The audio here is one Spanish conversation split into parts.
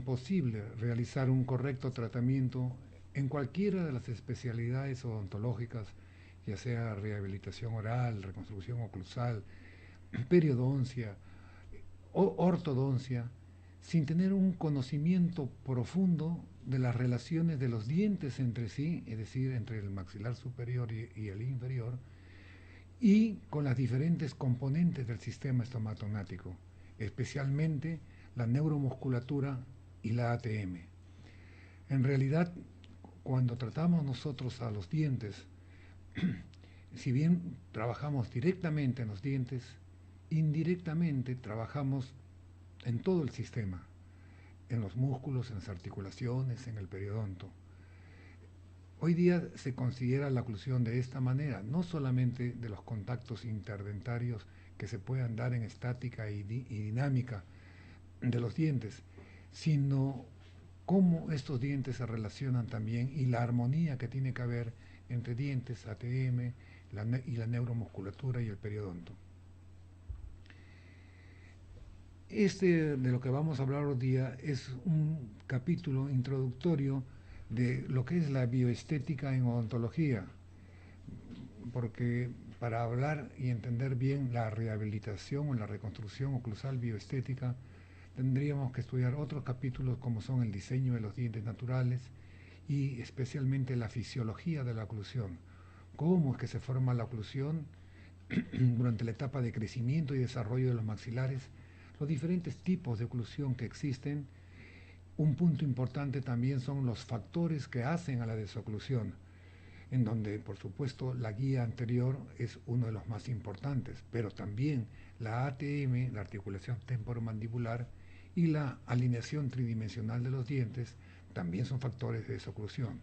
imposible realizar un correcto tratamiento en cualquiera de las especialidades odontológicas, ya sea rehabilitación oral, reconstrucción oclusal, periodoncia o ortodoncia, sin tener un conocimiento profundo de las relaciones de los dientes entre sí, es decir, entre el maxilar superior y el inferior, y con las diferentes componentes del sistema estomatognático, especialmente la neuromusculatura y la ATM. En realidad, cuando tratamos nosotros a los dientes, si bien trabajamos directamente en los dientes, indirectamente trabajamos en todo el sistema, en los músculos, en las articulaciones, en el periodonto. Hoy día se considera la oclusión de esta manera, no solamente de los contactos interdentarios que se puedan dar en estática y dinámica de los dientes, sino cómo estos dientes se relacionan también y la armonía que tiene que haber entre dientes, ATM y la neuromusculatura y el periodonto. Este de lo que vamos a hablar hoy día es un capítulo introductorio de lo que es la bioestética en odontología, porque para hablar y entender bien la rehabilitación o la reconstrucción oclusal bioestética, tendríamos que estudiar otros capítulos como son el diseño de los dientes naturales y especialmente la fisiología de la oclusión, cómo es que se forma la oclusión durante la etapa de crecimiento y desarrollo de los maxilares, los diferentes tipos de oclusión que existen. Un punto importante también son los factores que hacen a la desoclusión, en donde por supuesto la guía anterior es uno de los más importantes, pero también la ATM, la articulación temporomandibular, y la alineación tridimensional de los dientes también son factores de desoclusión.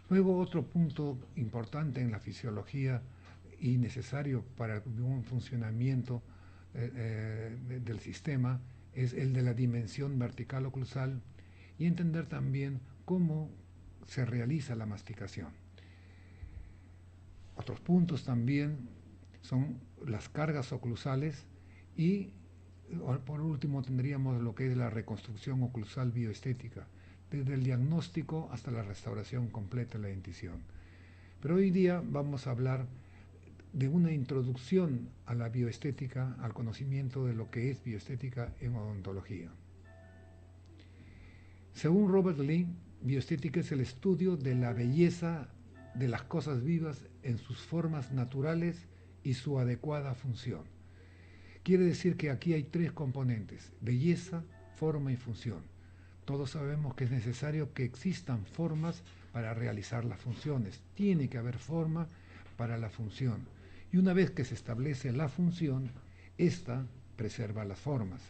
Luego otro punto importante en la fisiología y necesario para un funcionamiento del sistema es el de la dimensión vertical oclusal y entender también cómo se realiza la masticación. Otros puntos también son las cargas oclusales y por último tendríamos lo que es la reconstrucción oclusal bioestética, desde el diagnóstico hasta la restauración completa de la dentición. Pero hoy día vamos a hablar de una introducción a la bioestética, al conocimiento de lo que es bioestética en odontología. Según Robert Lee, bioestética es el estudio de la belleza de las cosas vivas en sus formas naturales y su adecuada función. Quiere decir que aquí hay tres componentes: belleza, forma y función. Todos sabemos que es necesario que existan formas para realizar las funciones. Tiene que haber forma para la función. Y una vez que se establece la función, esta preserva las formas.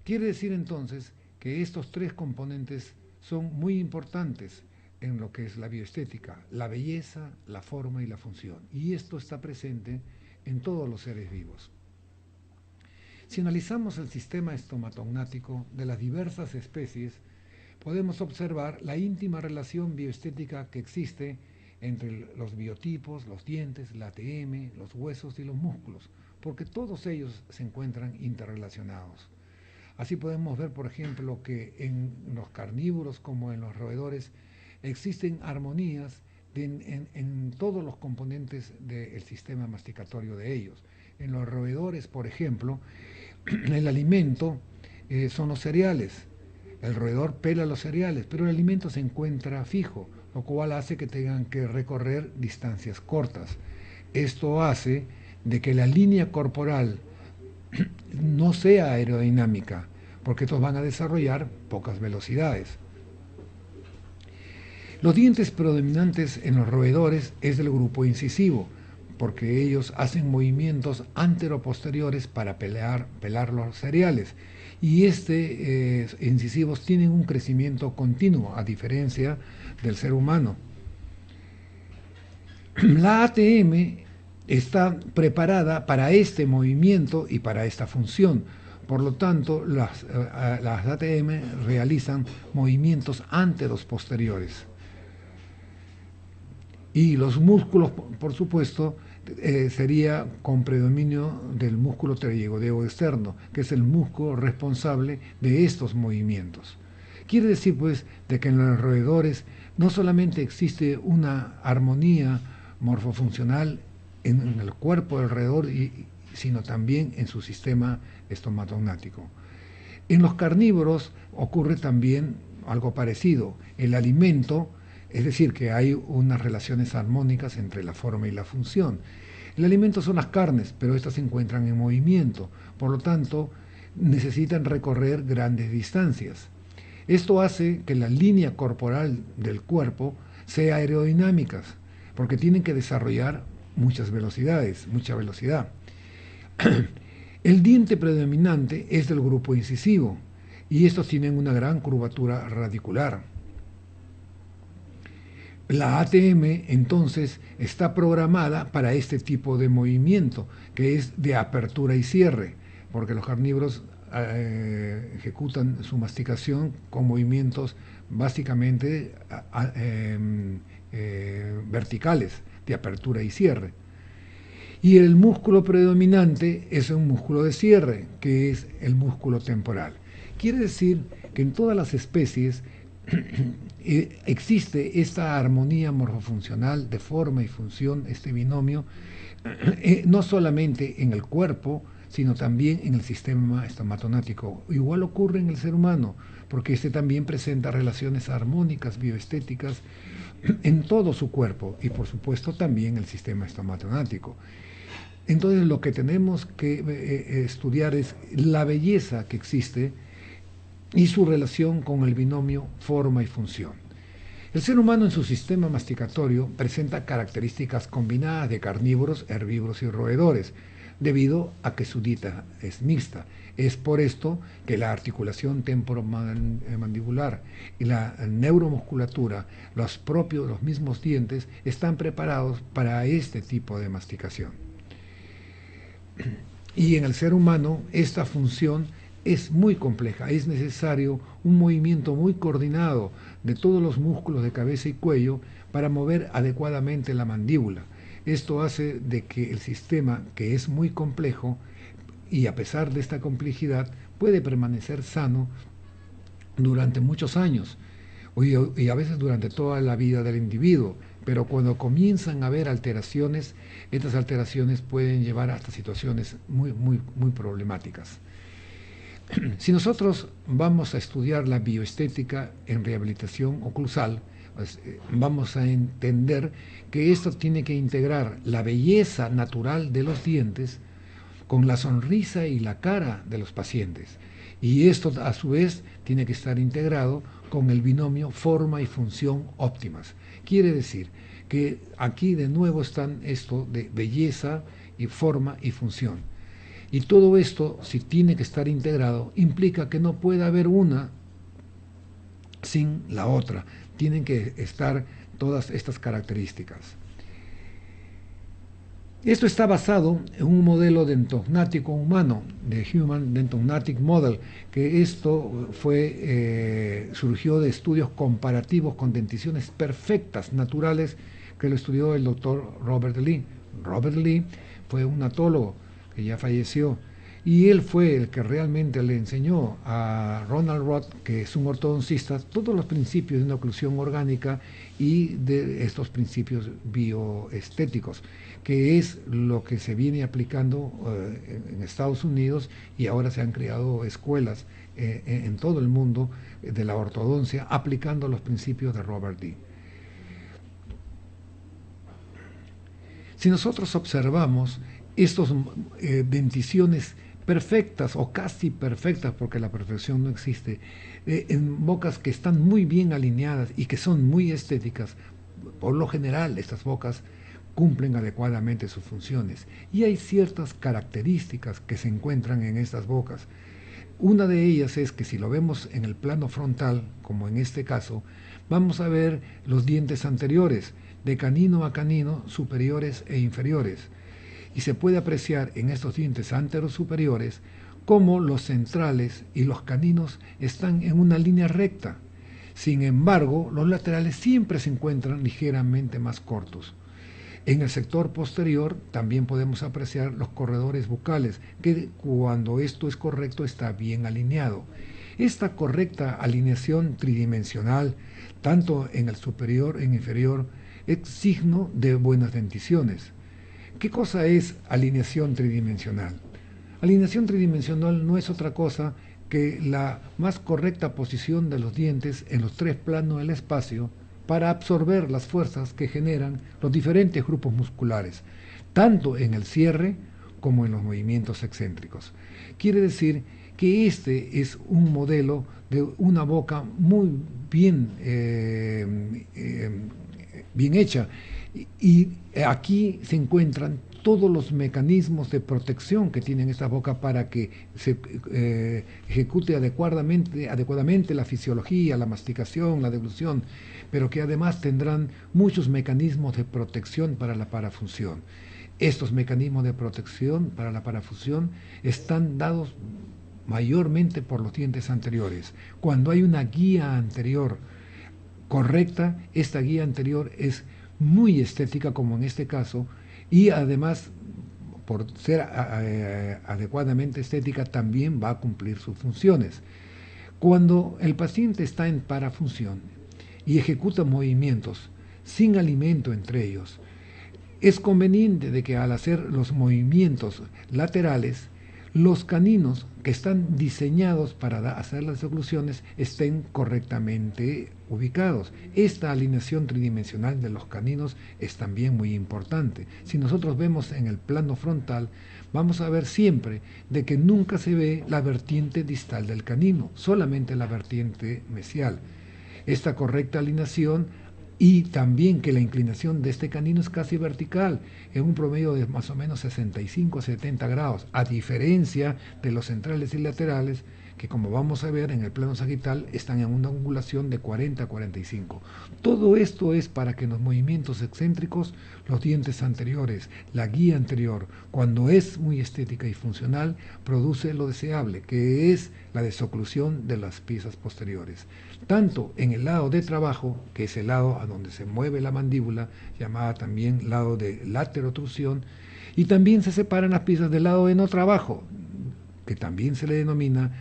Quiere decir entonces que estos tres componentes son muy importantes en lo que es la bioestética: la belleza, la forma y la función. Y esto está presente en todos los seres vivos. Si analizamos el sistema estomatognático de las diversas especies, podemos observar la íntima relación bioestética que existe entre los biotipos, los dientes, la ATM, los huesos y los músculos, porque todos ellos se encuentran interrelacionados. Así podemos ver, por ejemplo, que en los carnívoros como en los roedores existen armonías en todos los componentes del sistema masticatorio de ellos. En los roedores, por ejemplo, el alimento son los cereales. El roedor pela los cereales, pero el alimento se encuentra fijo, lo cual hace que tengan que recorrer distancias cortas. Esto hace de que la línea corporal no sea aerodinámica, porque estos van a desarrollar pocas velocidades. Los dientes predominantes en los roedores es del grupo incisivo, porque ellos hacen movimientos antero-posteriores para pelar los cereales. Y incisivos tienen un crecimiento continuo, a diferencia del ser humano. La ATM está preparada para este movimiento y para esta función. Por lo tanto, las ATM realizan movimientos anteros posteriores. Y los músculos, por supuesto, sería con predominio del músculo pterigoideo externo, que es el músculo responsable de estos movimientos. Quiere decir, pues, de que en los roedores no solamente existe una armonía morfofuncional en el cuerpo del roedor, sino también en su sistema estomatognático. En los carnívoros ocurre también algo parecido. El alimento, es decir, que hay unas relaciones armónicas entre la forma y la función. El alimento son las carnes, pero estas se encuentran en movimiento, por lo tanto, necesitan recorrer grandes distancias. Esto hace que la línea corporal del cuerpo sea aerodinámica, porque tienen que desarrollar muchas velocidades, mucha velocidad. El diente predominante es del grupo incisivo y estos tienen una gran curvatura radicular. La ATM entonces está programada para este tipo de movimiento, que es de apertura y cierre, porque los carnívoros ejecutan su masticación con movimientos básicamente verticales, de apertura y cierre. Y el músculo predominante es un músculo de cierre, que es el músculo temporal. Quiere decir que en todas las especies existe esta armonía morfofuncional de forma y función, este binomio, no solamente en el cuerpo, sino también en el sistema estomatognático. Igual ocurre en el ser humano, porque este también presenta relaciones armónicas, bioestéticas, en todo su cuerpo y por supuesto también el sistema estomatognático. Entonces lo que tenemos que estudiar es la belleza que existe y su relación con el binomio forma y función. El ser humano en su sistema masticatorio presenta características combinadas de carnívoros, herbívoros y roedores, debido a que su dieta es mixta. Es por esto que la articulación temporomandibular y la neuromusculatura, los mismos dientes, están preparados para este tipo de masticación. Y en el ser humano esta función es muy compleja, es necesario un movimiento muy coordinado de todos los músculos de cabeza y cuello para mover adecuadamente la mandíbula. Esto hace de que el sistema, que es muy complejo, y a pesar de esta complejidad, puede permanecer sano durante muchos años, y a veces durante toda la vida del individuo. Pero cuando comienzan a haber alteraciones, estas alteraciones pueden llevar hasta situaciones muy problemáticas. Si nosotros vamos a estudiar la bioestética en rehabilitación oclusal, pues, vamos a entender que esto tiene que integrar la belleza natural de los dientes con la sonrisa y la cara de los pacientes. Y esto a su vez tiene que estar integrado con el binomio forma y función óptimas. Quiere decir que aquí de nuevo están esto de belleza y forma y función. Y todo esto, si tiene que estar integrado, implica que no puede haber una sin la otra. Tienen que estar todas estas características. Esto está basado en un modelo dentognático humano, de Human Dentognatic Model, que esto surgió de estudios comparativos con denticiones perfectas, naturales, que lo estudió el doctor Robert Lee. Robert Lee fue un odontólogo que ya falleció, y él fue el que realmente le enseñó a Ronald Roth, que es un ortodoncista, todos los principios de una oclusión orgánica y de estos principios bioestéticos, que es lo que se viene aplicando en Estados Unidos, y ahora se han creado escuelas en todo el mundo de la ortodoncia aplicando los principios de Robert Lee. Si nosotros observamos estas denticiones perfectas o casi perfectas, porque la perfección no existe, en bocas que están muy bien alineadas y que son muy estéticas, por lo general estas bocas cumplen adecuadamente sus funciones, y hay ciertas características que se encuentran en estas bocas. Una de ellas es que si lo vemos en el plano frontal, como en este caso, vamos a ver los dientes anteriores, de canino a canino, superiores e inferiores, y se puede apreciar en estos dientes anterosuperiores cómo los centrales y los caninos están en una línea recta. Sin embargo, los laterales siempre se encuentran ligeramente más cortos. En el sector posterior también podemos apreciar los corredores bucales, que cuando esto es correcto está bien alineado. Esta correcta alineación tridimensional, tanto en el superior e inferior, es signo de buenas denticiones. ¿Qué cosa es alineación tridimensional? Alineación tridimensional no es otra cosa que la más correcta posición de los dientes en los tres planos del espacio para absorber las fuerzas que generan los diferentes grupos musculares, tanto en el cierre como en los movimientos excéntricos. Quiere decir que este es un modelo de una boca muy bien, bien hecha, y aquí se encuentran todos los mecanismos de protección que tienen esta boca para que se ejecute adecuadamente la fisiología, la masticación, la deglución, pero que además tendrán muchos mecanismos de protección para la parafunción. Estos mecanismos de protección para la parafunción están dados mayormente por los dientes anteriores. Cuando hay una guía anterior correcta, esta guía anterior es muy estética, como en este caso, y además, por ser adecuadamente estética, también va a cumplir sus funciones. Cuando el paciente está en parafunción y ejecuta movimientos sin alimento entre ellos, es conveniente de que al hacer los movimientos laterales, los caninos que están diseñados para hacer las oclusiones estén correctamente ubicados. Esta alineación tridimensional de los caninos es también muy importante. Si nosotros vemos en el plano frontal, vamos a ver siempre de que nunca se ve la vertiente distal del canino, solamente la vertiente mesial. Esta correcta alineación y también que la inclinación de este canino es casi vertical, en un promedio de más o menos 65 a 70 grados, a diferencia de los centrales y laterales, que como vamos a ver en el plano sagital están en una angulación de 40 a 45. Todo esto es para que en los movimientos excéntricos los dientes anteriores, la guía anterior, cuando es muy estética y funcional, produce lo deseable, que es la desoclusión de las piezas posteriores. Tanto en el lado de trabajo, que es el lado a donde se mueve la mandíbula, llamada también lado de laterotrusión, y también se separan las piezas del lado de no trabajo, que también se le denomina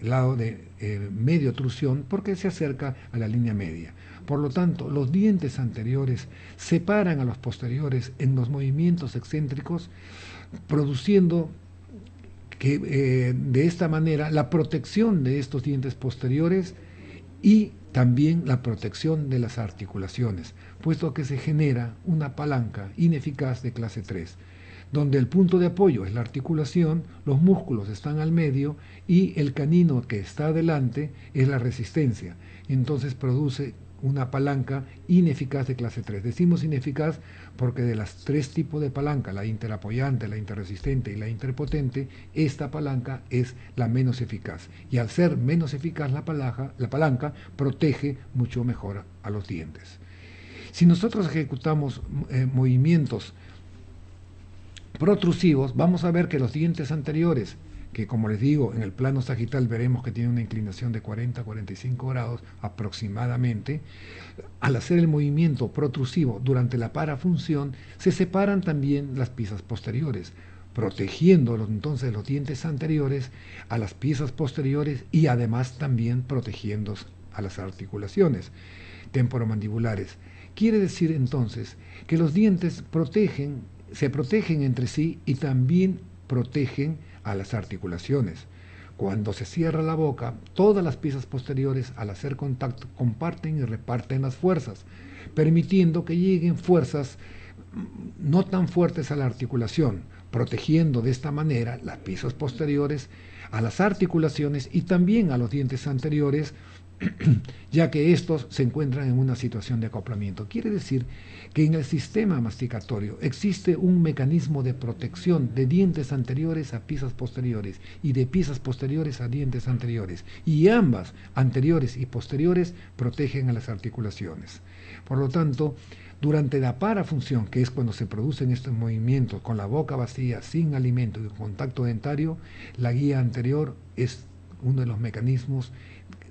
lado de medio otrusión, porque se acerca a la línea media. Por lo tanto, los dientes anteriores separan a los posteriores en los movimientos excéntricos, produciendo que de esta manera la protección de estos dientes posteriores y también la protección de las articulaciones, puesto que se genera una palanca ineficaz de clase 3, donde el punto de apoyo es la articulación, los músculos están al medio y el canino que está adelante es la resistencia. Entonces produce una palanca ineficaz de clase 3. Decimos ineficaz porque de las tres tipos de palanca, la interapoyante, la interresistente y la interpotente, esta palanca es la menos eficaz. Y al ser menos eficaz la palanca protege mucho mejor a los dientes. Si nosotros ejecutamos movimientos protrusivos, vamos a ver que los dientes anteriores, que como les digo, en el plano sagital veremos que tiene una inclinación de 40 a 45 grados aproximadamente, al hacer el movimiento protrusivo durante la parafunción, se separan también las piezas posteriores, protegiendo entonces los dientes anteriores a las piezas posteriores y además también protegiendo a las articulaciones temporomandibulares. Quiere decir entonces que los dientes se protegen entre sí y también protegen a las articulaciones. Cuando se cierra la boca, todas las piezas posteriores al hacer contacto comparten y reparten las fuerzas, permitiendo que lleguen fuerzas no tan fuertes a la articulación, protegiendo de esta manera las piezas posteriores a las articulaciones y también a los dientes anteriores, ya que estos se encuentran en una situación de acoplamiento. Quiere decir que en el sistema masticatorio existe un mecanismo de protección de dientes anteriores a piezas posteriores y de piezas posteriores a dientes anteriores, y ambas, anteriores y posteriores, protegen a las articulaciones. Por lo tanto, durante la parafunción, que es cuando se producen estos movimientos con la boca vacía, sin alimento y contacto dentario, la guía anterior es uno de los mecanismos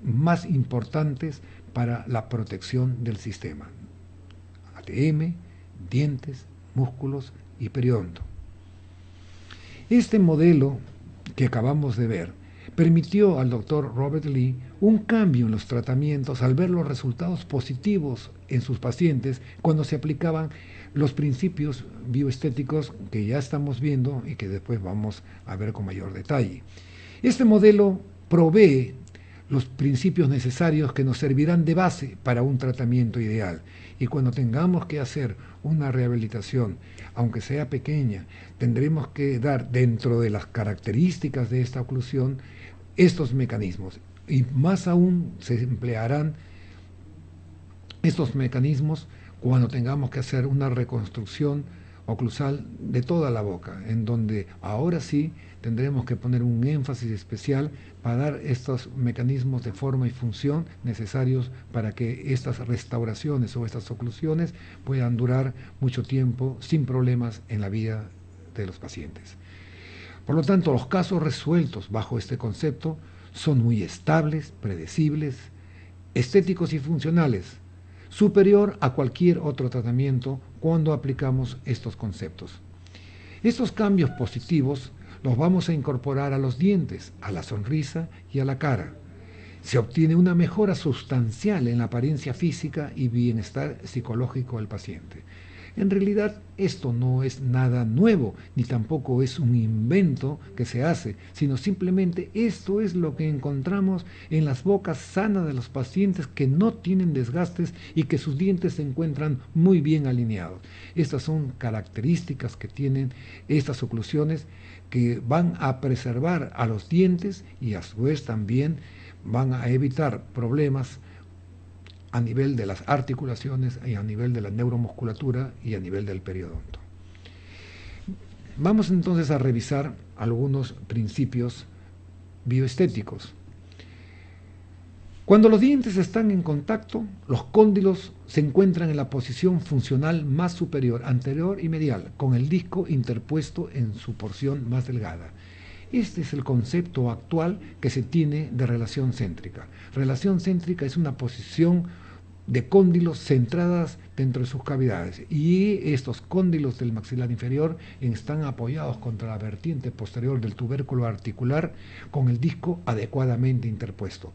más importantes para la protección del sistema. ATM, dientes, músculos y periodonto. Este modelo que acabamos de ver permitió al doctor Robert Lee un cambio en los tratamientos al ver los resultados positivos en sus pacientes cuando se aplicaban los principios bioestéticos que ya estamos viendo y que después vamos a ver con mayor detalle. Este modelo provee los principios necesarios que nos servirán de base para un tratamiento ideal. Y cuando tengamos que hacer una rehabilitación, aunque sea pequeña, tendremos que dar dentro de las características de esta oclusión estos mecanismos. Y más aún se emplearán estos mecanismos cuando tengamos que hacer una reconstrucción oclusal de toda la boca, en donde ahora sí tendremos que poner un énfasis especial para dar estos mecanismos de forma y función necesarios para que estas restauraciones o estas oclusiones puedan durar mucho tiempo sin problemas en la vida de los pacientes. Por lo tanto, los casos resueltos bajo este concepto son muy estables, predecibles, estéticos y funcionales, superior a cualquier otro tratamiento cuando aplicamos estos conceptos. Estos cambios positivos los vamos a incorporar a los dientes, a la sonrisa y a la cara. Se obtiene una mejora sustancial en la apariencia física y bienestar psicológico del paciente. En realidad esto no es nada nuevo, ni tampoco es un invento que se hace, sino simplemente esto es lo que encontramos en las bocas sanas de los pacientes que no tienen desgastes y que sus dientes se encuentran muy bien alineados. Estas son características que tienen estas oclusiones que van a preservar a los dientes y a su vez también van a evitar problemas a nivel de las articulaciones y a nivel de la neuromusculatura y a nivel del periodonto. Vamos entonces a revisar algunos principios bioestéticos. Cuando los dientes están en contacto, los cóndilos se encuentran en la posición funcional más superior, anterior y medial, con el disco interpuesto en su porción más delgada. Este es el concepto actual que se tiene de relación céntrica. Relación céntrica es una posición de cóndilos centradas dentro de sus cavidades y estos cóndilos del maxilar inferior están apoyados contra la vertiente posterior del tubérculo articular con el disco adecuadamente interpuesto.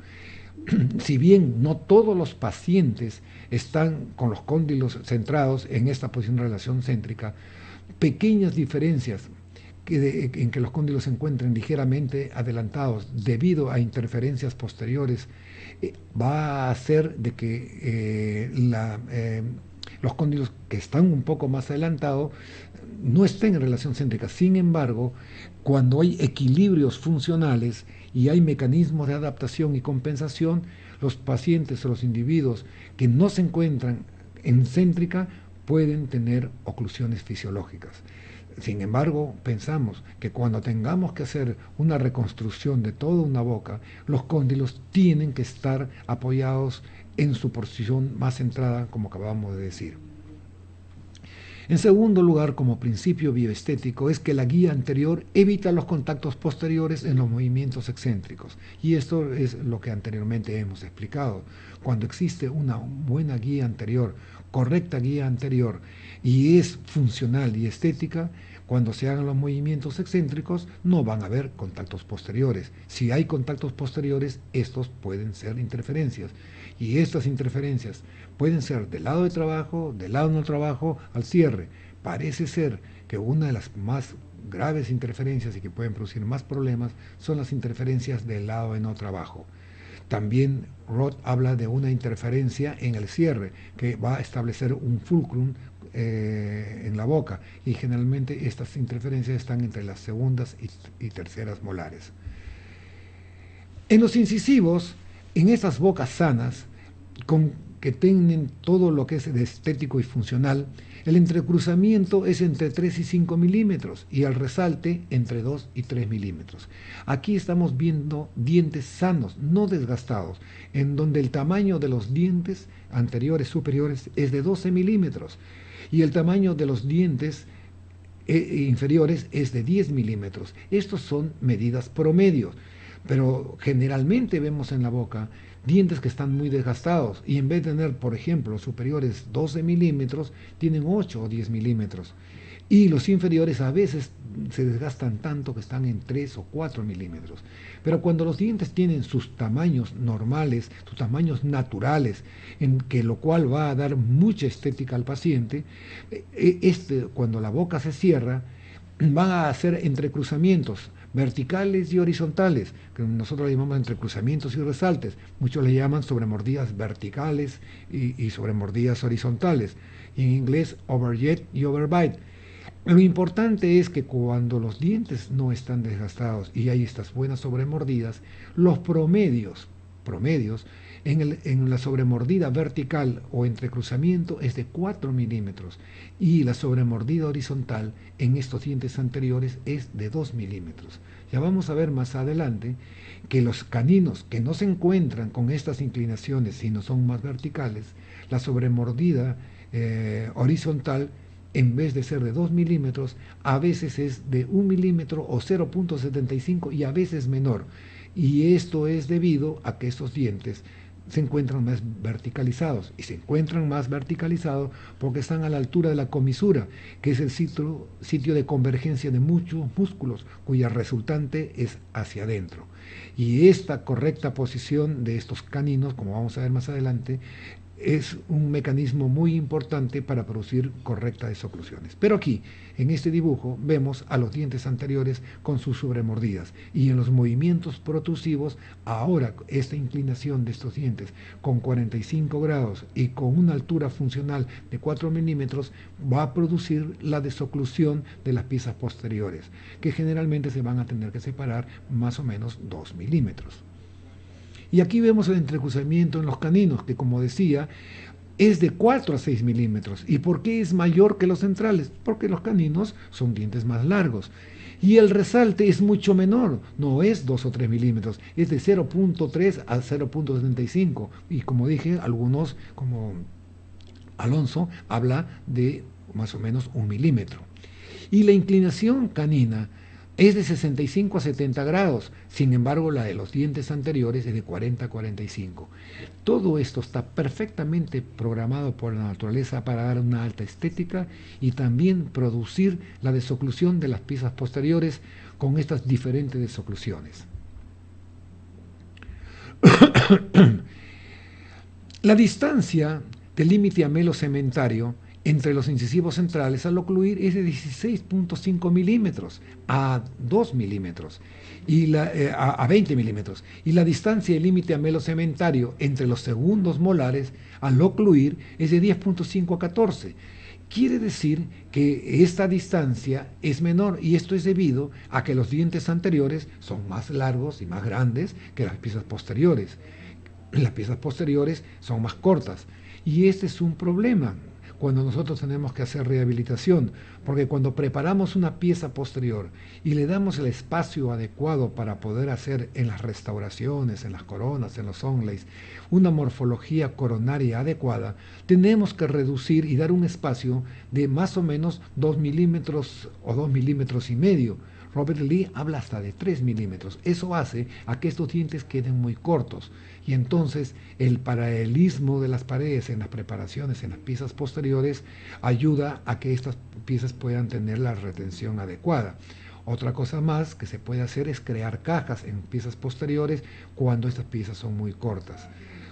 Si bien no todos los pacientes están con los cóndilos centrados en esta posición de relación céntrica, pequeñas diferencias en que los cóndilos se encuentren ligeramente adelantados debido a interferencias posteriores va a hacer de que los cóndilos que están un poco más adelantados no estén en relación céntrica. Sin embargo, cuando hay equilibrios funcionales y hay mecanismos de adaptación y compensación, los pacientes o los individuos que no se encuentran en céntrica pueden tener oclusiones fisiológicas. Sin embargo, pensamos que cuando tengamos que hacer una reconstrucción de toda una boca, los cóndilos tienen que estar apoyados en su posición más centrada, como acabamos de decir. En segundo lugar, como principio bioestético, es que la guía anterior evita los contactos posteriores en los movimientos excéntricos. Y esto es lo que anteriormente hemos explicado. Cuando existe una buena guía anterior, correcta guía anterior, y es funcional y estética, cuando se hagan los movimientos excéntricos no van a haber contactos posteriores. Si hay contactos posteriores, estos pueden ser interferencias. Y estas interferencias pueden ser del lado de trabajo, del lado no trabajo, al cierre. Parece ser que una de las más graves interferencias y que pueden producir más problemas son las interferencias del lado de no trabajo. También Roth habla de una interferencia en el cierre que va a establecer un fulcrum en la boca y generalmente estas interferencias están entre las segundas y terceras molares. En los incisivos, en estas bocas sanas, que tienen todo lo que es de estético y funcional, el entrecruzamiento es entre 3 y 5 milímetros y el resalte entre 2 y 3 milímetros. Aquí estamos viendo dientes sanos, no desgastados, en donde el tamaño de los dientes anteriores superiores es de 12 milímetros y el tamaño de los dientes inferiores es de 10 milímetros. Estos son medidas promedios, pero generalmente vemos en la boca dientes que están muy desgastados y en vez de tener, por ejemplo, superiores 12 milímetros, tienen 8 o 10 milímetros. Y los inferiores a veces se desgastan tanto que están en 3 o 4 milímetros. Pero cuando los dientes tienen sus tamaños normales, sus tamaños naturales, en que lo cual va a dar mucha estética al paciente, cuando la boca se cierra, van a hacer entrecruzamientos verticales y horizontales, que nosotros le llamamos entrecruzamientos y resaltes. Muchos le llaman sobremordidas verticales y sobremordidas horizontales. Y en inglés, overjet y overbite. Lo importante es que cuando los dientes no están desgastados y hay estas buenas sobremordidas, los promedios en la sobremordida vertical o entrecruzamiento es de 4 milímetros y la sobremordida horizontal en estos dientes anteriores es de 2 milímetros. Ya vamos a ver más adelante que los caninos que no se encuentran con estas inclinaciones, sino son más verticales, la sobremordida horizontal, en vez de ser de 2 milímetros, a veces es de 1 milímetro o 0.75 y a veces menor. Y esto es debido a que estos dientes se encuentran más verticalizados. Y se encuentran más verticalizados porque están a la altura de la comisura, que es el sitio de convergencia de muchos músculos, cuya resultante es hacia adentro. Y esta correcta posición de estos caninos, como vamos a ver más adelante, es un mecanismo muy importante para producir correctas desoclusiones. Pero aquí, en este dibujo, vemos a los dientes anteriores con sus sobremordidas y en los movimientos protrusivos, ahora esta inclinación de estos dientes con 45 grados y con una altura funcional de 4 milímetros va a producir la desoclusión de las piezas posteriores, que generalmente se van a tener que separar más o menos 2 milímetros. Y aquí vemos el entrecruzamiento en los caninos, que como decía, es de 4 a 6 milímetros. ¿Y por qué es mayor que los centrales? Porque los caninos son dientes más largos. Y el resalte es mucho menor, no es 2 o 3 milímetros, es de 0.3 a 0.75. Y como dije, algunos, como Alonso, habla de más o menos 1 milímetro. Y la inclinación canina es de 65 a 70 grados, sin embargo la de los dientes anteriores es de 40 a 45. Todo esto está perfectamente programado por la naturaleza para dar una alta estética y también producir la desoclusión de las piezas posteriores con estas diferentes desoclusiones. La distancia del límite amelocementario entre los incisivos centrales al ocluir es de 16.5 milímetros a 2 milímetros y a 20 milímetros, y la distancia del límite amelocementario entre los segundos molares al ocluir es de 10.5 a 14. Quiere decir que esta distancia es menor, y esto es debido a que los dientes anteriores son más largos y más grandes que las piezas posteriores. Las piezas posteriores son más cortas, y este es un problema cuando nosotros tenemos que hacer rehabilitación, porque cuando preparamos una pieza posterior y le damos el espacio adecuado para poder hacer en las restauraciones, en las coronas, en los onlays, una morfología coronaria adecuada, tenemos que reducir y dar un espacio de más o menos 2 milímetros o 2 milímetros y medio. Robert Lee habla hasta de 3 milímetros. Eso hace a que estos dientes queden muy cortos. Y entonces el paralelismo de las paredes en las preparaciones, en las piezas posteriores, ayuda a que estas piezas puedan tener la retención adecuada. Otra cosa más que se puede hacer es crear cajas en piezas posteriores cuando estas piezas son muy cortas.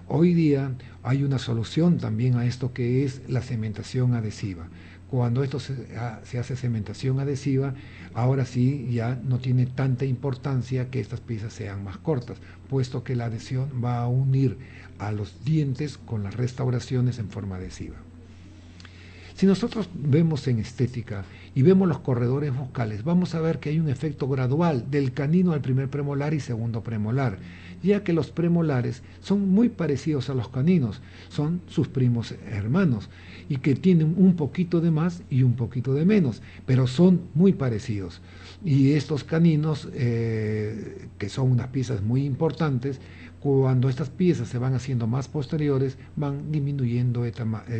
Hoy día hay una solución también a esto, que es la cementación adhesiva. Cuando esto se hace cementación adhesiva, ahora sí ya no tiene tanta importancia que estas piezas sean más cortas, puesto que la adhesión va a unir a los dientes con las restauraciones en forma adhesiva. Si nosotros vemos en estética y vemos los corredores bucales, vamos a ver que hay un efecto gradual del canino al primer premolar y segundo premolar, ya que los premolares son muy parecidos a los caninos, son sus primos hermanos, y que tienen un poquito de más y un poquito de menos, pero son muy parecidos. Y estos caninos, que son unas piezas muy importantes, cuando estas piezas se van haciendo más posteriores, van disminuyendo de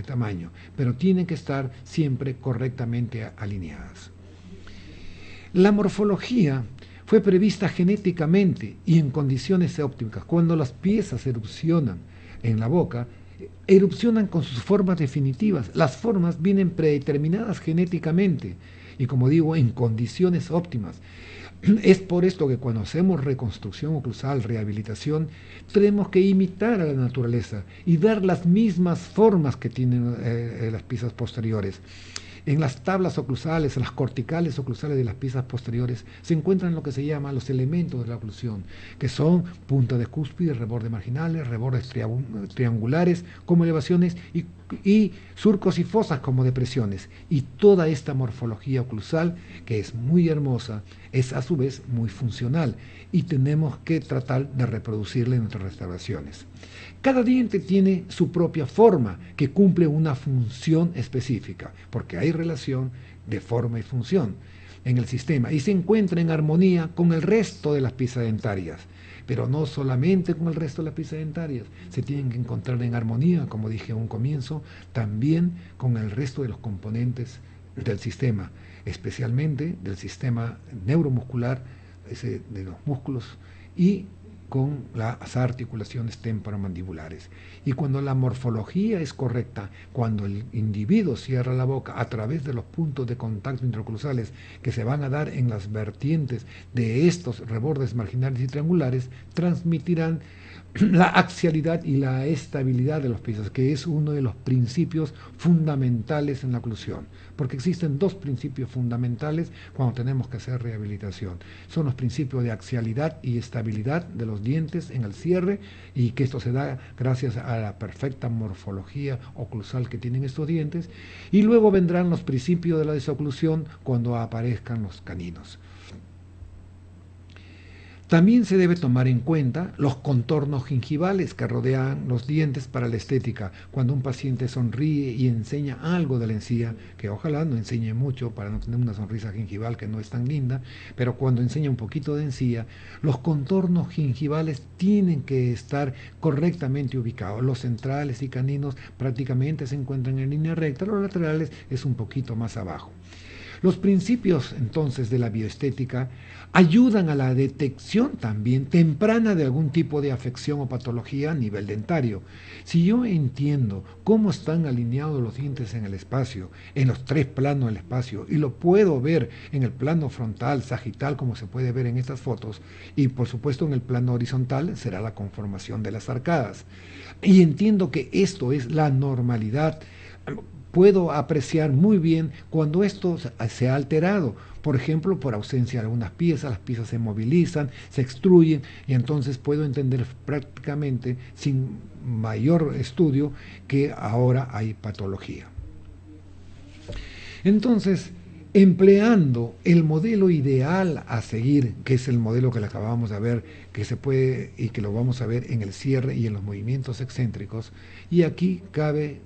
tamaño, pero tienen que estar siempre correctamente alineadas. La morfología fue prevista genéticamente y en condiciones óptimas. Cuando las piezas erupcionan en la boca, erupcionan con sus formas definitivas. Las formas vienen predeterminadas genéticamente y, como digo, en condiciones óptimas. Es por esto que cuando hacemos reconstrucción oclusal, rehabilitación, tenemos que imitar a la naturaleza y dar las mismas formas que tienen las piezas posteriores. En las tablas oclusales, en las corticales oclusales de las piezas posteriores, se encuentran lo que se llama los elementos de la oclusión, que son punta de cúspide, rebordes marginales, rebordes triangulares como elevaciones y surcos y fosas como depresiones. Y toda esta morfología oclusal, que es muy hermosa, es a su vez muy funcional y tenemos que tratar de reproducirla en nuestras restauraciones. Cada diente tiene su propia forma que cumple una función específica, porque hay relación de forma y función en el sistema y se encuentra en armonía con el resto de las piezas dentarias. Pero no solamente con el resto de las piezas dentarias, se tienen que encontrar en armonía, como dije en un comienzo, también con el resto de los componentes del sistema, especialmente del sistema neuromuscular, de los músculos, y con las articulaciones temporomandibulares. Y cuando la morfología es correcta, cuando el individuo cierra la boca a través de los puntos de contacto intraoclusales que se van a dar en las vertientes de estos rebordes marginales y triangulares, transmitirán la axialidad y la estabilidad de los pisos, que es uno de los principios fundamentales en la oclusión, porque existen dos principios fundamentales cuando tenemos que hacer rehabilitación. Son los principios de axialidad y estabilidad de los dientes en el cierre, y que esto se da gracias a la perfecta morfología oclusal que tienen estos dientes, y luego vendrán los principios de la desoclusión cuando aparezcan los caninos. También se debe tomar en cuenta los contornos gingivales que rodean los dientes para la estética. Cuando un paciente sonríe y enseña algo de la encía, que ojalá no enseñe mucho para no tener una sonrisa gingival que no es tan linda, pero cuando enseña un poquito de encía, los contornos gingivales tienen que estar correctamente ubicados. Los centrales y caninos prácticamente se encuentran en línea recta, los laterales es un poquito más abajo. Los principios entonces de la bioestética ayudan a la detección también temprana de algún tipo de afección o patología a nivel dentario. Si yo entiendo cómo están alineados los dientes en el espacio, en los tres planos del espacio, y lo puedo ver en el plano frontal, sagital, como se puede ver en estas fotos, y por supuesto en el plano horizontal será la conformación de las arcadas. Y entiendo que esto es la normalidad. Puedo apreciar muy bien cuando esto se ha alterado, por ejemplo, por ausencia de algunas piezas, las piezas se movilizan, se extruyen, y entonces puedo entender prácticamente sin mayor estudio que ahora hay patología. Entonces, empleando el modelo ideal a seguir, que es el modelo que le acabamos de ver, que se puede y que lo vamos a ver en el cierre y en los movimientos excéntricos, y aquí cabe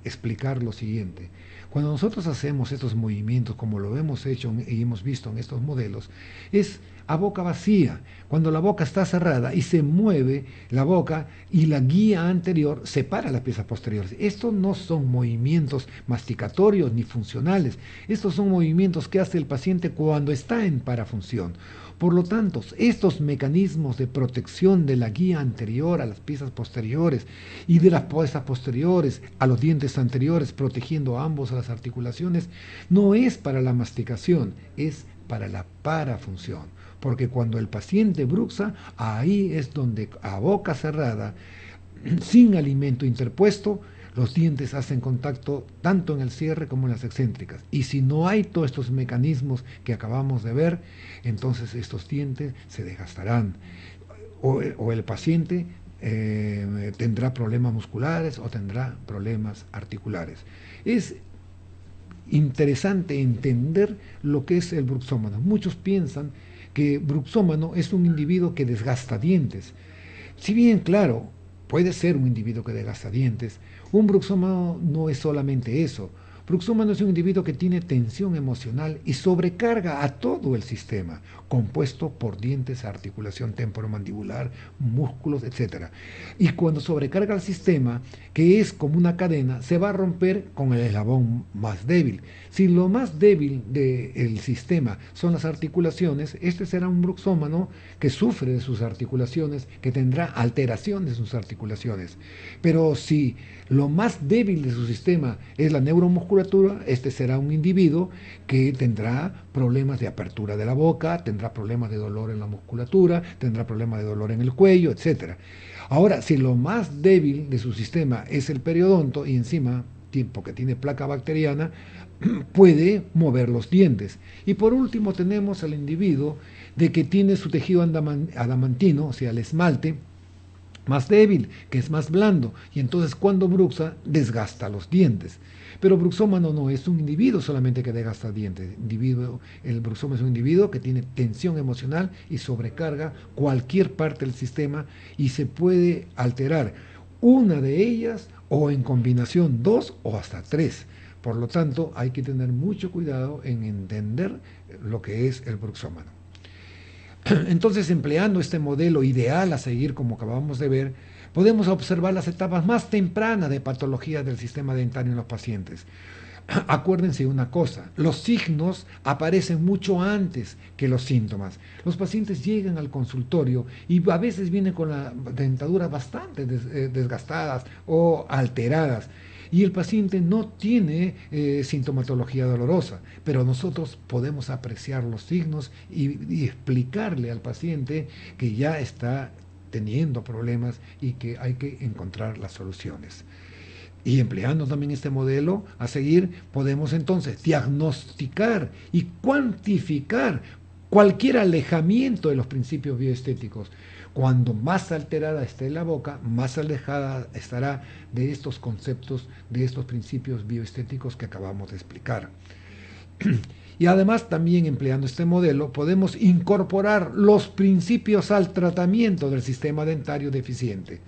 explicar lo siguiente. Cuando nosotros hacemos estos movimientos, como lo hemos hecho y hemos visto en estos modelos, es a boca vacía, cuando la boca está cerrada y se mueve la boca y la guía anterior separa las piezas posteriores. Estos no son movimientos masticatorios ni funcionales, estos son movimientos que hace el paciente cuando está en parafunción. Por lo tanto, estos mecanismos de protección de la guía anterior a las piezas posteriores y de las piezas posteriores a los dientes anteriores, protegiendo a ambos a las articulaciones, no es para la masticación, es para la parafunción. Porque cuando el paciente bruxa, ahí es donde a boca cerrada, sin alimento interpuesto, los dientes hacen contacto tanto en el cierre como en las excéntricas. Y si no hay todos estos mecanismos que acabamos de ver, entonces estos dientes se desgastarán. O el paciente tendrá problemas musculares o tendrá problemas articulares. Es interesante entender lo que es el bruxómano. Muchos piensan que bruxómano es un individuo que desgasta dientes. Si bien, claro, puede ser un individuo que desgasta dientes, un bruxómano no es solamente eso, Bruxómano es un individuo que tiene tensión emocional y sobrecarga a todo el sistema, compuesto por dientes, articulación temporomandibular, músculos, etc. Y cuando sobrecarga el sistema, que es como una cadena, se va a romper con el eslabón más débil. Si lo más débil del sistema son las articulaciones, este será un bruxómano que sufre de sus articulaciones, que tendrá alteración de sus articulaciones. Pero si lo más débil de su sistema es la neuromusculatura, este será un individuo que tendrá problemas de apertura de la boca, tendrá problemas de dolor en la musculatura, tendrá problemas de dolor en el cuello, etc. Ahora, si lo más débil de su sistema es el periodonto y encima, porque tiene placa bacteriana, puede mover los dientes. Y por último tenemos al individuo de que tiene su tejido adamantino, o sea, el esmalte, más débil, que es más blando, y entonces cuando bruxa desgasta los dientes. Pero bruxómano no es un individuo solamente que desgasta dientes. El bruxómano es un individuo que tiene tensión emocional y sobrecarga cualquier parte del sistema y se puede alterar una de ellas o en combinación dos o hasta tres. Por lo tanto, hay que tener mucho cuidado en entender lo que es el bruxómano. Entonces, empleando este modelo ideal a seguir, como acabamos de ver, podemos observar las etapas más tempranas de patología del sistema dentario en los pacientes. Acuérdense una cosa, los signos aparecen mucho antes que los síntomas. Los pacientes llegan al consultorio y a veces vienen con la dentadura bastante desgastadas o alteradas. Y el paciente no tiene sintomatología dolorosa, pero nosotros podemos apreciar los signos y explicarle al paciente que ya está teniendo problemas y que hay que encontrar las soluciones. Y empleando también este modelo a seguir, podemos entonces diagnosticar y cuantificar cualquier alejamiento de los principios bioestéticos. Cuando más alterada esté la boca, más alejada estará de estos conceptos, de estos principios bioestéticos que acabamos de explicar. Y además, también empleando este modelo, podemos incorporar los principios al tratamiento del sistema dentario deficiente.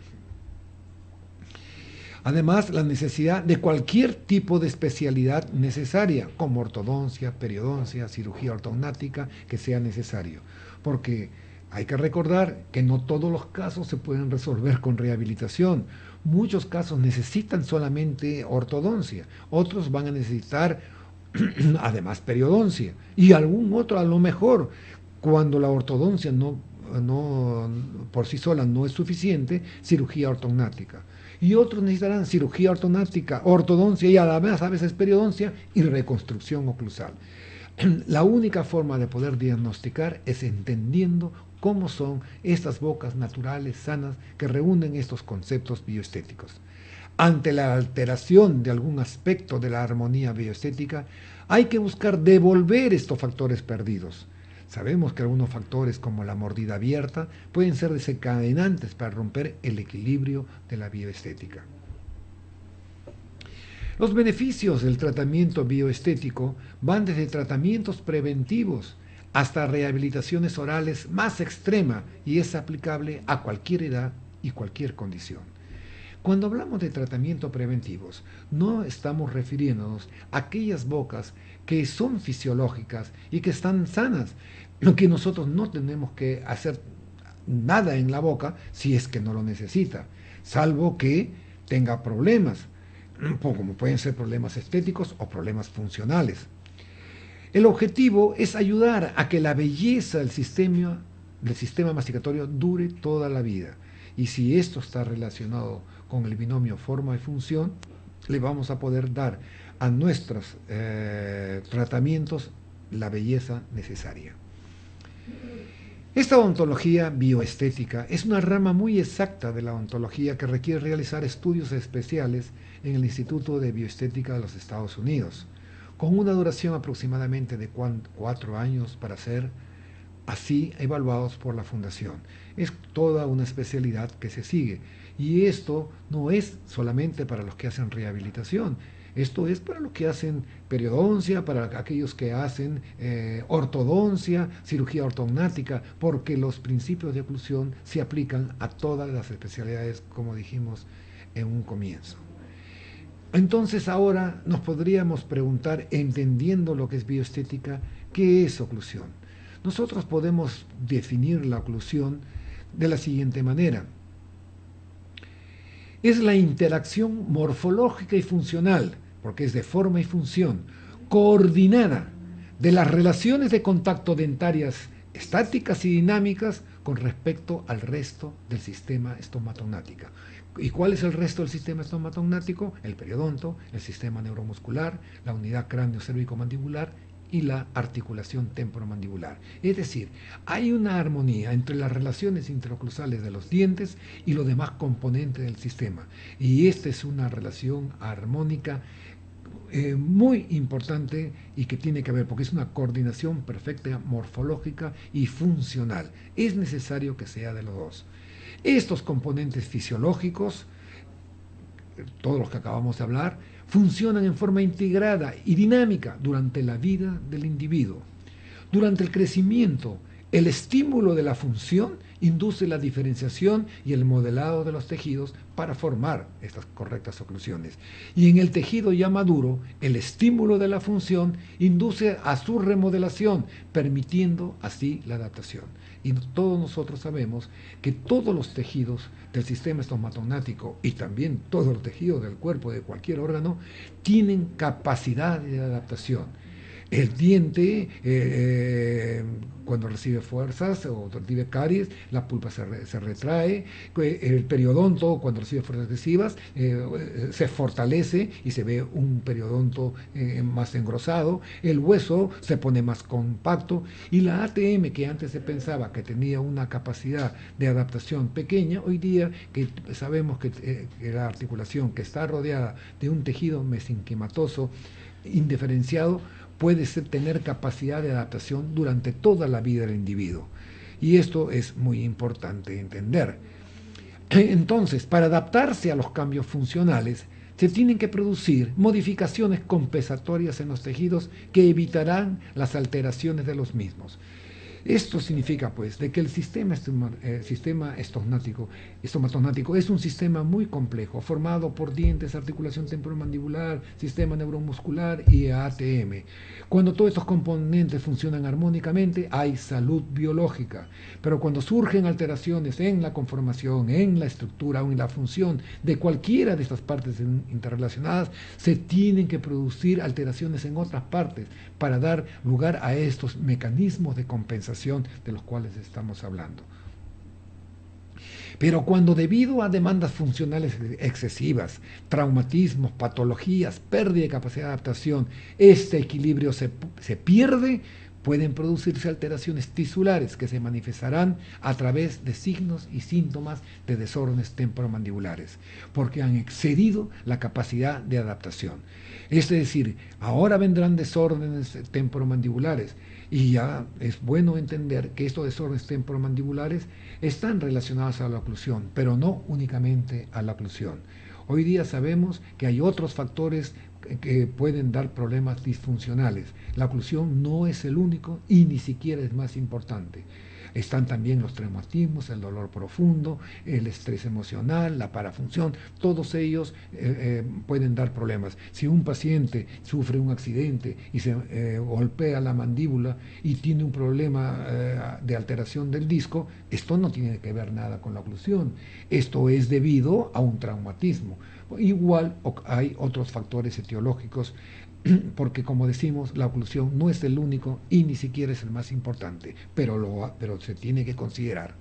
Además, la necesidad de cualquier tipo de especialidad necesaria, como ortodoncia, periodoncia, cirugía ortognática, que sea necesario. Porque hay que recordar que no todos los casos se pueden resolver con rehabilitación. Muchos casos necesitan solamente ortodoncia, otros van a necesitar además periodoncia y algún otro a lo mejor, cuando la ortodoncia por sí sola no es suficiente, cirugía ortognática. Y otros necesitarán cirugía ortognática, ortodoncia y además a veces periodoncia y reconstrucción oclusal. La única forma de poder diagnosticar es entendiendo cómo son estas bocas naturales, sanas, que reúnen estos conceptos bioestéticos. Ante la alteración de algún aspecto de la armonía bioestética, hay que buscar devolver estos factores perdidos. Sabemos que algunos factores como la mordida abierta pueden ser desencadenantes para romper el equilibrio de la bioestética. Los beneficios del tratamiento bioestético van desde tratamientos preventivos hasta rehabilitaciones orales más extrema y es aplicable a cualquier edad y cualquier condición. Cuando hablamos de tratamientos preventivos, no estamos refiriéndonos a aquellas bocas que son fisiológicas y que están sanas, que nosotros no tenemos que hacer nada en la boca si es que no lo necesita, salvo que tenga problemas, como pueden ser problemas estéticos o problemas funcionales. El objetivo es ayudar a que la belleza del sistema masticatorio dure toda la vida. Y si esto está relacionado con el binomio forma y función, le vamos a poder dar a nuestros tratamientos la belleza necesaria. Esta odontología bioestética es una rama muy exacta de la odontología que requiere realizar estudios especiales en el Instituto de Bioestética de los Estados Unidos, con una duración aproximadamente de 4 años para ser así evaluados por la Fundación. Es toda una especialidad que se sigue. Y esto no es solamente para los que hacen rehabilitación, esto es para los que hacen periodoncia, para aquellos que hacen ortodoncia, cirugía ortognática, porque los principios de oclusión se aplican a todas las especialidades, como dijimos en un comienzo. Entonces ahora nos podríamos preguntar, entendiendo lo que es bioestética, ¿qué es oclusión? Nosotros podemos definir la oclusión de la siguiente manera. Es la interacción morfológica y funcional, porque es de forma y función, coordinada de las relaciones de contacto dentarias estáticas y dinámicas con respecto al resto del sistema estomatognático. ¿Y cuál es el resto del sistema estomatognático? El periodonto, el sistema neuromuscular, la unidad cráneo-cérvico-mandibular y la articulación temporomandibular. Es decir, hay una armonía entre las relaciones interoclusales de los dientes y los demás componentes del sistema. Y esta es una relación armónica muy importante y que tiene que ver, porque es una coordinación perfecta, morfológica y funcional. Es necesario que sea de los dos. Estos componentes fisiológicos, todos los que acabamos de hablar, funcionan en forma integrada y dinámica durante la vida del individuo. Durante el crecimiento, el estímulo de la función induce la diferenciación y el modelado de los tejidos para formar estas correctas oclusiones. Y en el tejido ya maduro, el estímulo de la función induce a su remodelación, permitiendo así la adaptación. Y todos nosotros sabemos que todos los tejidos del sistema estomatognático y también todos los tejidos del cuerpo de cualquier órgano tienen capacidad de adaptación. El diente, cuando recibe fuerzas o recibe caries, la pulpa se retrae. El periodonto, cuando recibe fuerzas excesivas, se fortalece y se ve un periodonto más engrosado. El hueso se pone más compacto. Y la ATM, que antes se pensaba que tenía una capacidad de adaptación pequeña, hoy día que sabemos que la articulación que está rodeada de un tejido mesenquimatoso indiferenciado, puede tener capacidad de adaptación durante toda la vida del individuo. Y esto es muy importante entender. Entonces, para adaptarse a los cambios funcionales, se tienen que producir modificaciones compensatorias en los tejidos que evitarán las alteraciones de los mismos. Esto significa, pues, de que el sistema estomatognático es un sistema muy complejo, formado por dientes, articulación temporomandibular, sistema neuromuscular y ATM. Cuando todos estos componentes funcionan armónicamente, hay salud biológica. Pero cuando surgen alteraciones en la conformación, en la estructura o en la función de cualquiera de estas partes interrelacionadas, se tienen que producir alteraciones en otras partes para dar lugar a estos mecanismos de compensación de los cuales estamos hablando. Pero cuando debido a demandas funcionales excesivas, traumatismos, patologías, pérdida de capacidad de adaptación, este equilibrio se pierde, pueden producirse alteraciones tisulares que se manifestarán a través de signos y síntomas de desórdenes temporomandibulares, porque han excedido la capacidad de adaptación. Es decir, ahora vendrán desórdenes temporomandibulares, y ya es bueno entender que estos desórdenes temporomandibulares están relacionados a la oclusión, pero no únicamente a la oclusión. Hoy día sabemos que hay otros factores que pueden dar problemas disfuncionales. La oclusión no es el único y ni siquiera es más importante. Están también los traumatismos, el dolor profundo, el estrés emocional, la parafunción, todos ellos pueden dar problemas. Si un paciente sufre un accidente y se golpea la mandíbula y tiene un problema de alteración del disco, esto no tiene que ver nada con la oclusión. Esto es debido a un traumatismo. Igual hay otros factores etiológicos, porque como decimos, la oclusión no es el único y ni siquiera es el más importante, pero se tiene que considerar.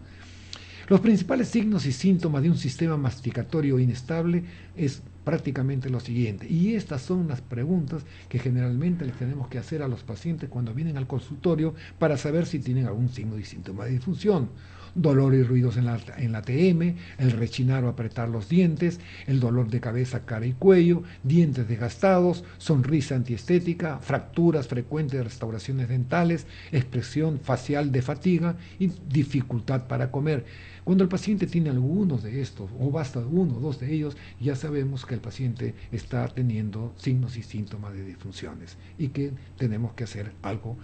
Los principales signos y síntomas de un sistema masticatorio inestable es prácticamente lo siguiente, y estas son las preguntas que generalmente les tenemos que hacer a los pacientes cuando vienen al consultorio para saber si tienen algún signo y síntoma de disfunción. Dolor y ruidos en la TM, el rechinar o apretar los dientes, el dolor de cabeza, cara y cuello, dientes desgastados, sonrisa antiestética, fracturas frecuentes de restauraciones dentales, expresión facial de fatiga y dificultad para comer. Cuando el paciente tiene algunos de estos, o basta uno o dos de ellos, ya sabemos que el paciente está teniendo signos y síntomas de disfunciones y que tenemos que hacer algo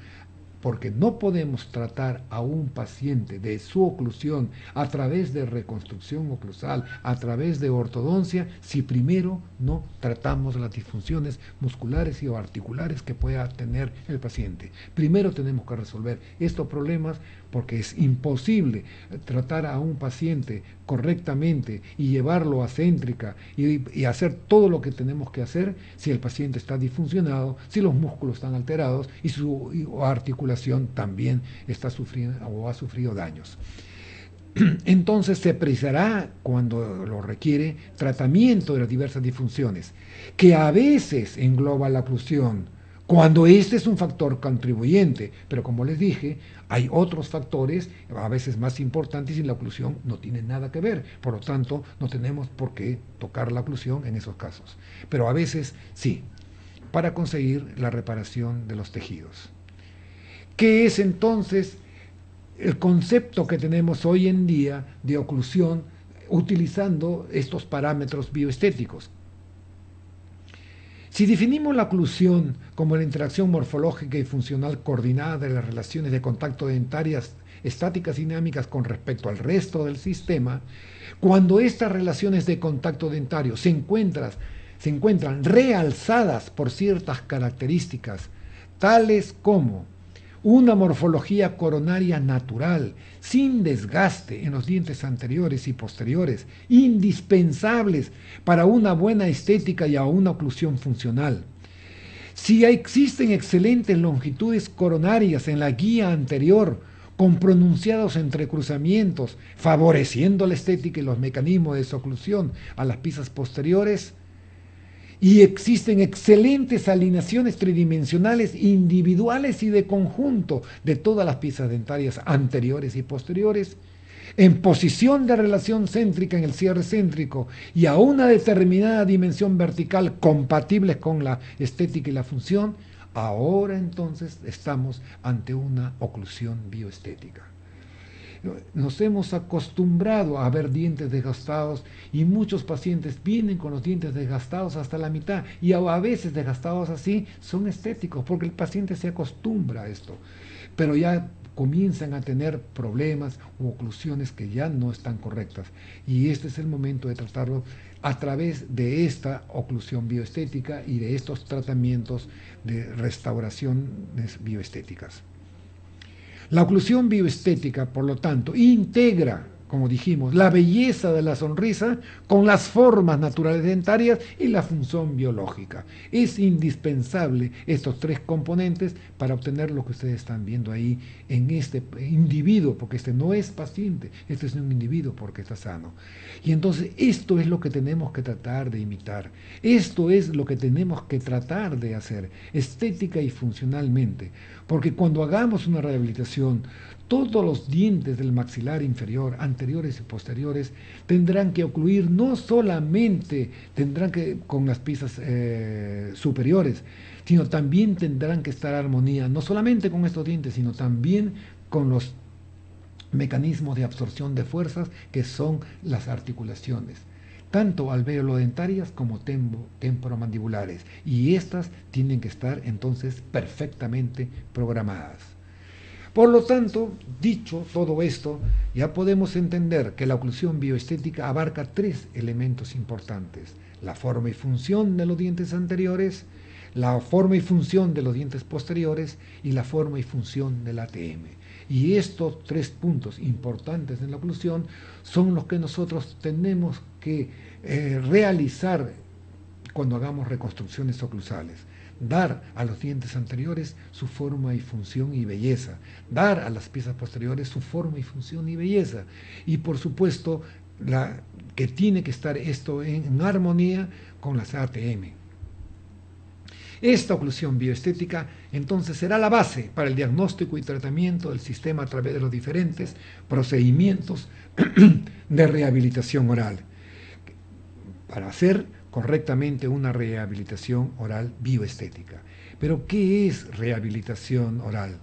porque no podemos tratar a un paciente de su oclusión a través de reconstrucción oclusal, a través de ortodoncia, si primero no tratamos las disfunciones musculares y o articulares que pueda tener el paciente. Primero tenemos que resolver estos problemas, porque es imposible tratar a un paciente correctamente y llevarlo a céntrica y hacer todo lo que tenemos que hacer si el paciente está disfuncionado, si los músculos están alterados y su articulación también está sufriendo o ha sufrido daños. Entonces se precisará, cuando lo requiere, tratamiento de las diversas disfunciones, que a veces engloba la oclusión, cuando este es un factor contribuyente, pero como les dije, hay otros factores a veces más importantes y la oclusión no tiene nada que ver, por lo tanto no tenemos por qué tocar la oclusión en esos casos, pero a veces sí, para conseguir la reparación de los tejidos. ¿Qué es entonces el concepto que tenemos hoy en día de oclusión utilizando estos parámetros bioestéticos? Si definimos la oclusión como la interacción morfológica y funcional coordinada de las relaciones de contacto dentarias estáticas y dinámicas con respecto al resto del sistema, cuando estas relaciones de contacto dentario se encuentran realzadas por ciertas características, tales como una morfología coronaria natural, sin desgaste en los dientes anteriores y posteriores, indispensables para una buena estética y a una oclusión funcional. Si existen excelentes longitudes coronarias en la guía anterior, con pronunciados entrecruzamientos, favoreciendo la estética y los mecanismos de oclusión a las piezas posteriores, y existen excelentes alineaciones tridimensionales individuales y de conjunto de todas las piezas dentarias anteriores y posteriores, en posición de relación céntrica en el cierre céntrico y a una determinada dimensión vertical compatibles con la estética y la función, ahora entonces estamos ante una oclusión bioestética. Nos hemos acostumbrado a ver dientes desgastados y muchos pacientes vienen con los dientes desgastados hasta la mitad y a veces desgastados así son estéticos porque el paciente se acostumbra a esto, pero ya comienzan a tener problemas u oclusiones que ya no están correctas y este es el momento de tratarlo a través de esta oclusión bioestética y de estos tratamientos de restauraciones bioestéticas. La oclusión bioestética, por lo tanto, integra, como dijimos, la belleza de la sonrisa con las formas naturales dentarias y la función biológica. Es indispensable estos tres componentes para obtener lo que ustedes están viendo ahí en este individuo, porque este no es paciente, este es un individuo porque está sano. Y entonces esto es lo que tenemos que tratar de imitar, esto es lo que tenemos que tratar de hacer, estética y funcionalmente, porque cuando hagamos una rehabilitación, todos los dientes del maxilar inferior, anteriores y posteriores, tendrán que ocluir, no solamente tendrán que con las piezas superiores, sino también tendrán que estar en armonía, no solamente con estos dientes, sino también con los mecanismos de absorción de fuerzas que son las articulaciones, tanto alveolodentarias como temporomandibulares, y estas tienen que estar entonces perfectamente programadas. Por lo tanto, dicho todo esto, ya podemos entender que la oclusión bioestética abarca tres elementos importantes: la forma y función de los dientes anteriores, la forma y función de los dientes posteriores y la forma y función del ATM. Y estos tres puntos importantes en la oclusión son los que nosotros tenemos que realizar cuando hagamos reconstrucciones oclusales. Dar a los dientes anteriores su forma y función y belleza, dar a las piezas posteriores su forma y función y belleza, y por supuesto que tiene que estar esto en armonía con las ATM. Esta oclusión bioestética entonces será la base para el diagnóstico y tratamiento del sistema a través de los diferentes procedimientos de rehabilitación oral, para hacer correctamente una rehabilitación oral bioestética. Pero, ¿qué es rehabilitación oral?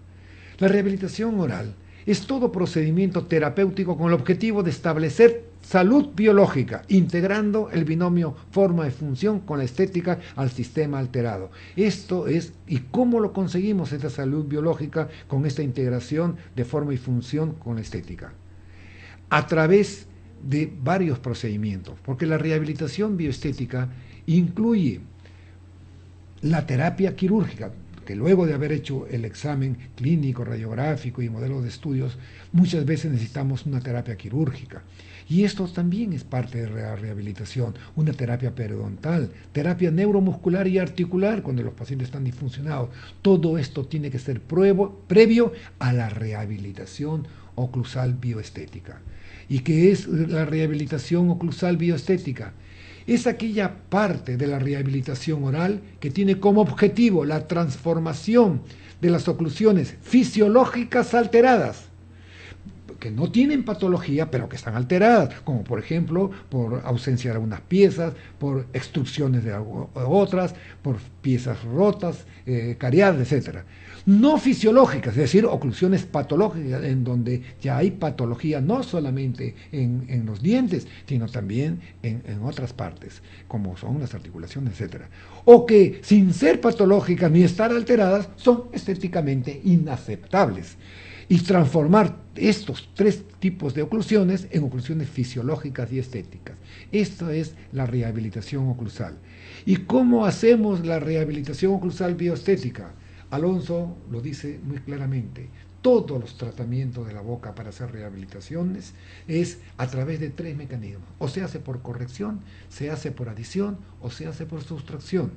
La rehabilitación oral es todo procedimiento terapéutico con el objetivo de establecer salud biológica, integrando el binomio forma y función con la estética al sistema alterado. Esto es, ¿y cómo lo conseguimos esta salud biológica con esta integración de forma y función con la estética? A través de varios procedimientos, porque la rehabilitación bioestética incluye la terapia quirúrgica, que luego de haber hecho el examen clínico, radiográfico y modelos de estudios, muchas veces necesitamos una terapia quirúrgica. Y esto también es parte de la rehabilitación, una terapia periodontal, terapia neuromuscular y articular cuando los pacientes están disfuncionados. Todo esto tiene que ser previo a la rehabilitación oclusal bioestética. ¿Y qué es la rehabilitación oclusal bioestética? Es aquella parte de la rehabilitación oral que tiene como objetivo la transformación de las oclusiones fisiológicas alteradas, que no tienen patología, pero que están alteradas, como por ejemplo por ausencia de algunas piezas, por extrusiones de otras, por piezas rotas, cariadas, etc. No fisiológicas, es decir, oclusiones patológicas, en donde ya hay patología no solamente en los dientes, sino también en otras partes, como son las articulaciones, etc. O que sin ser patológicas ni estar alteradas, son estéticamente inaceptables. Y transformar estos tres tipos de oclusiones en oclusiones fisiológicas y estéticas. Esto es la rehabilitación oclusal. ¿Y cómo hacemos la rehabilitación oclusal bioestética? Alonso lo dice muy claramente. Todos los tratamientos de la boca para hacer rehabilitaciones es a través de tres mecanismos. O se hace por corrección, se hace por adición o se hace por sustracción.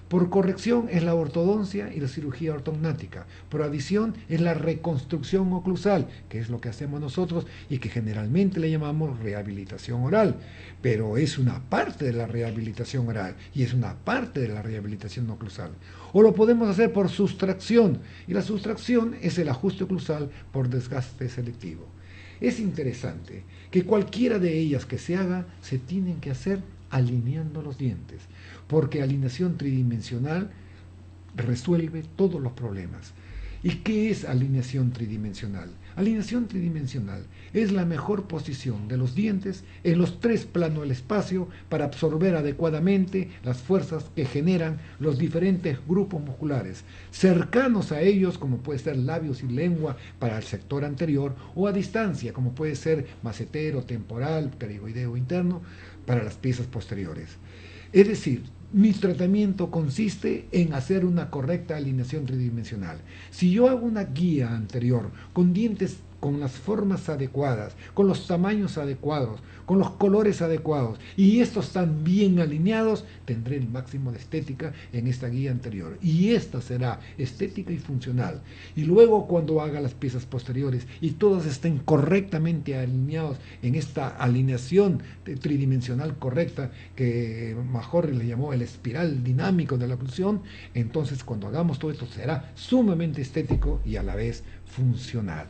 Por corrección es la ortodoncia y la cirugía ortognática. Por adición es la reconstrucción oclusal, que es lo que hacemos nosotros y que generalmente le llamamos rehabilitación oral. Pero es una parte de la rehabilitación oral y es una parte de la rehabilitación oclusal. O lo podemos hacer por sustracción, y la sustracción es el ajuste oclusal por desgaste selectivo. Es interesante que cualquiera de ellas que se haga, se tienen que hacer alineando los dientes, porque alineación tridimensional resuelve todos los problemas. ¿Y qué es alineación tridimensional? Alineación tridimensional es la mejor posición de los dientes en los tres planos del espacio para absorber adecuadamente las fuerzas que generan los diferentes grupos musculares, cercanos a ellos como puede ser labios y lengua para el sector anterior, o a distancia como puede ser macetero, temporal, pterigoideo interno para las piezas posteriores. Es decir, mi tratamiento consiste en hacer una correcta alineación tridimensional. Si yo hago una guía anterior con dientes con las formas adecuadas, con los tamaños adecuados, con los colores adecuados, y estos están bien alineados, tendré el máximo de estética en esta guía anterior. Y esta será estética y funcional. Y luego cuando haga las piezas posteriores y todos estén correctamente alineados en esta alineación tridimensional correcta, que Majorri le llamó el espiral dinámico de la oclusión, entonces cuando hagamos todo esto será sumamente estético y a la vez funcional.